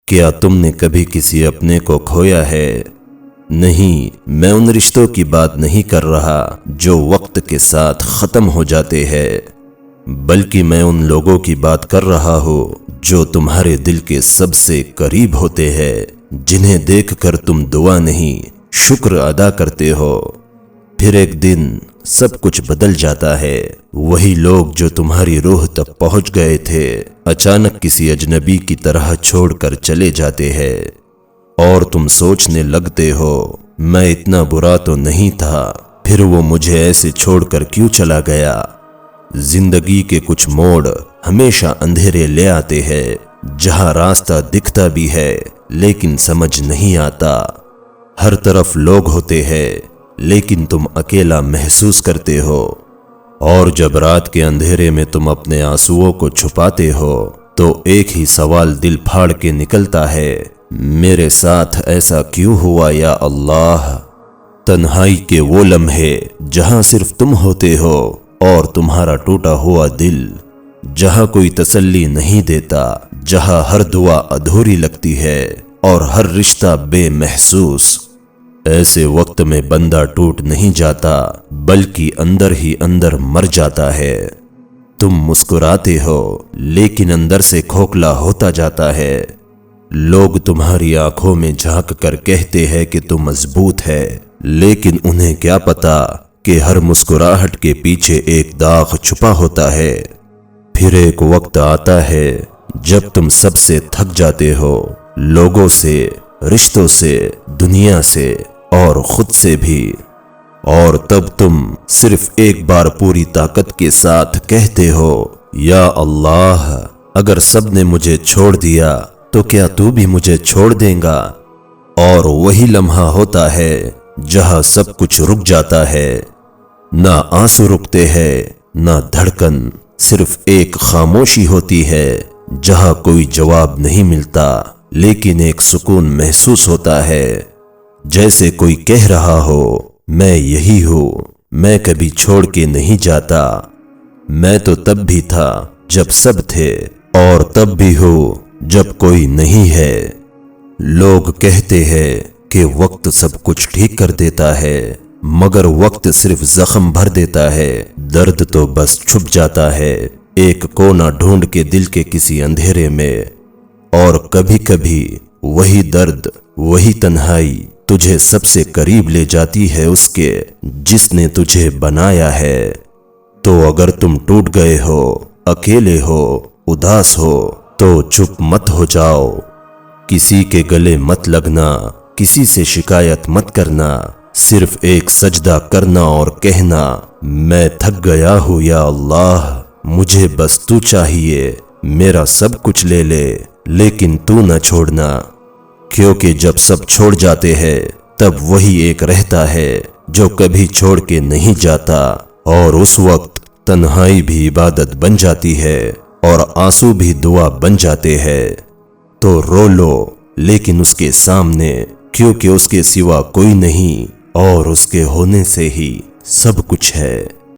کیا تم نے کبھی کسی اپنے کو کھویا ہے؟ نہیں، میں ان رشتوں کی بات نہیں کر رہا جو وقت کے ساتھ ختم ہو جاتے ہیں، بلکہ میں ان لوگوں کی بات کر رہا ہوں جو تمہارے دل کے سب سے قریب ہوتے ہیں، جنہیں دیکھ کر تم دعا نہیں شکر ادا کرتے ہو۔ پھر ایک دن سب کچھ بدل جاتا ہے۔ وہی لوگ جو تمہاری روح تک پہنچ گئے تھے اچانک کسی اجنبی کی طرح چھوڑ کر چلے جاتے ہیں، اور تم سوچنے لگتے ہو میں اتنا برا تو نہیں تھا، پھر وہ مجھے ایسے چھوڑ کر کیوں چلا گیا؟ زندگی کے کچھ موڑ ہمیشہ اندھیرے لے آتے ہیں، جہاں راستہ دکھتا بھی ہے لیکن سمجھ نہیں آتا۔ ہر طرف لوگ ہوتے ہیں لیکن تم اکیلا محسوس کرتے ہو، اور جب رات کے اندھیرے میں تم اپنے آنسوؤں کو چھپاتے ہو تو ایک ہی سوال دل پھاڑ کے نکلتا ہے، میرے ساتھ ایسا کیوں ہوا یا اللہ؟ تنہائی کے وہ لمحے جہاں صرف تم ہوتے ہو اور تمہارا ٹوٹا ہوا دل، جہاں کوئی تسلی نہیں دیتا، جہاں ہر دعا ادھوری لگتی ہے اور ہر رشتہ بے محسوس۔ ایسے وقت میں بندہ ٹوٹ نہیں جاتا بلکہ اندر ہی اندر مر جاتا ہے۔ تم مسکراتے ہو لیکن اندر سے کھوکھلا ہوتا جاتا ہے۔ لوگ تمہاری آنکھوں میں جھانک کر کہتے ہیں کہ تم مضبوط ہے، لیکن انہیں کیا پتا کہ ہر مسکراہٹ کے پیچھے ایک داغ چھپا ہوتا ہے۔ پھر ایک وقت آتا ہے جب تم سب سے تھک جاتے ہو، لوگوں سے، رشتوں سے، دنیا سے اور خود سے بھی، اور تب تم صرف ایک بار پوری طاقت کے ساتھ کہتے ہو، یا اللہ، اگر سب نے مجھے چھوڑ دیا تو کیا تو بھی مجھے چھوڑ دیں گا؟ اور وہی لمحہ ہوتا ہے جہاں سب کچھ رک جاتا ہے، نہ آنسو رکتے ہیں نہ دھڑکن، صرف ایک خاموشی ہوتی ہے جہاں کوئی جواب نہیں ملتا لیکن ایک سکون محسوس ہوتا ہے، جیسے کوئی کہہ رہا ہو میں یہی ہوں، میں کبھی چھوڑ کے نہیں جاتا، میں تو تب بھی تھا جب سب تھے اور تب بھی ہوں جب کوئی نہیں ہے۔ لوگ کہتے ہیں کہ وقت سب کچھ ٹھیک کر دیتا ہے، مگر وقت صرف زخم بھر دیتا ہے، درد تو بس چھپ جاتا ہے ایک کونا ڈھونڈ کے دل کے کسی اندھیرے میں۔ اور کبھی کبھی وہی درد، وہی تنہائی تجھے سب سے قریب لے جاتی ہے اس کے جس نے تجھے بنایا ہے۔ تو اگر تم ٹوٹ گئے ہو، اکیلے ہو، اداس ہو تو چپ مت ہو جاؤ، کسی کے گلے مت لگنا، کسی سے شکایت مت کرنا، صرف ایک سجدہ کرنا اور کہنا میں تھک گیا ہوں یا اللہ، مجھے بس تو چاہیے، میرا سب کچھ لے لے لیکن تو نہ چھوڑنا، کیونکہ جب سب چھوڑ جاتے ہیں تب وہی ایک رہتا ہے جو کبھی چھوڑ کے نہیں جاتا، اور اس وقت تنہائی بھی عبادت بن جاتی ہے اور آنسو بھی دعا بن جاتے ہیں۔ تو رو لو لیکن اس کے سامنے، کیونکہ اس کے سوا کوئی نہیں اور اس کے ہونے سے ہی سب کچھ ہے۔